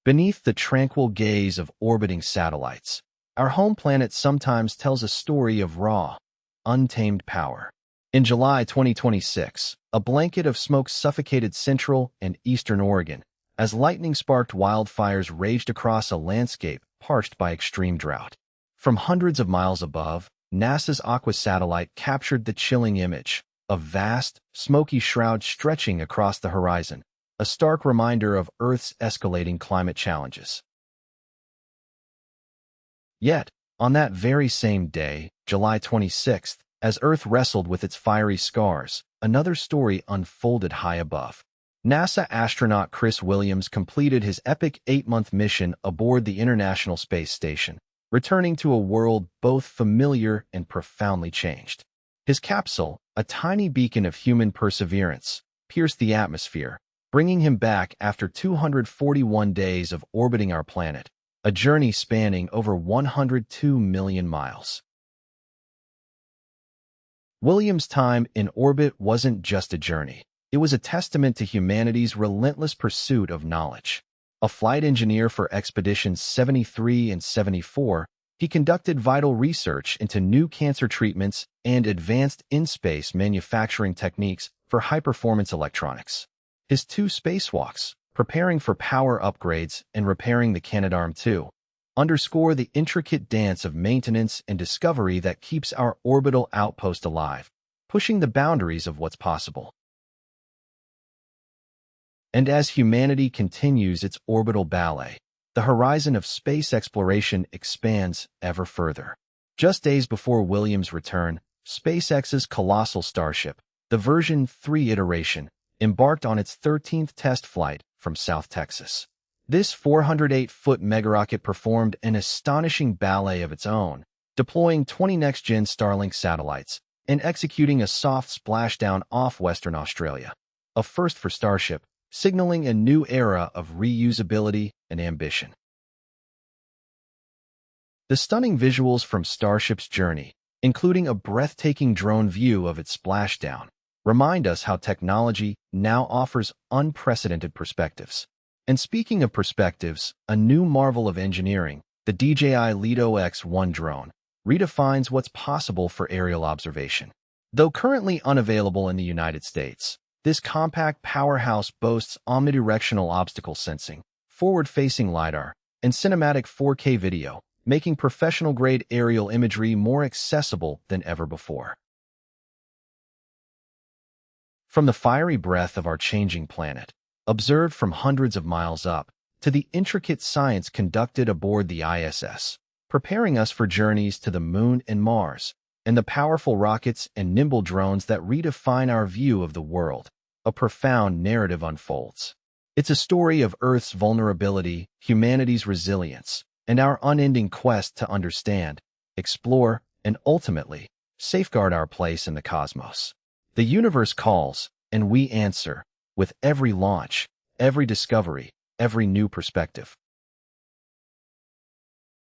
Beneath the tranquil gaze of orbiting satellites, our home planet sometimes tells a story of raw, untamed power. In July 2026, a blanket of smoke suffocated central and eastern Oregon as lightning-sparked wildfires raged across a landscape parched by extreme drought. From hundreds of miles above, NASA's Aqua satellite captured the chilling image, a vast, smoky shroud stretching across the horizon, a stark reminder of Earth's escalating climate challenges. Yet, on that very same day, July 26th, as Earth wrestled with its fiery scars, another story unfolded high above. NASA astronaut Chris Williams completed his epic 8-month mission aboard the International Space Station, returning to a world both familiar and profoundly changed. His capsule, a tiny beacon of human perseverance, pierced the atmosphere, bringing him back after 241 days of orbiting our planet, a journey spanning over 102 million miles. Williams' time in orbit wasn't just a journey. It was a testament to humanity's relentless pursuit of knowledge. A flight engineer for Expeditions 73 and 74, he conducted vital research into new cancer treatments and advanced in-space manufacturing techniques for high-performance electronics. His 2 spacewalks, preparing for power upgrades and repairing the Canadarm2, underscore the intricate dance of maintenance and discovery that keeps our orbital outpost alive, pushing the boundaries of what's possible. And as humanity continues its orbital ballet, the horizon of space exploration expands ever further. Just days before Williams' return, SpaceX's colossal Starship, the version 3 iteration, embarked on its 13th test flight from South Texas. This 408-foot megarocket performed an astonishing ballet of its own, deploying 20 next-gen Starlink satellites and executing a soft splashdown off Western Australia, a first for Starship, signaling a new era of reusability and ambition. The stunning visuals from Starship's journey, including a breathtaking drone view of its splashdown, remind us how technology now offers unprecedented perspectives. And speaking of perspectives, a new marvel of engineering, the DJI Lido X-1 drone, redefines what's possible for aerial observation. Though currently unavailable in the United States, this compact powerhouse boasts omnidirectional obstacle sensing, forward-facing LiDAR, and cinematic 4K video, making professional-grade aerial imagery more accessible than ever before. From the fiery breath of our changing planet, observed from hundreds of miles up, to the intricate science conducted aboard the ISS, preparing us for journeys to the Moon and Mars, and the powerful rockets and nimble drones that redefine our view of the world, a profound narrative unfolds. It's a story of Earth's vulnerability, humanity's resilience, and our unending quest to understand, explore, and ultimately, safeguard our place in the cosmos. The universe calls, and we answer, with every launch, every discovery, every new perspective.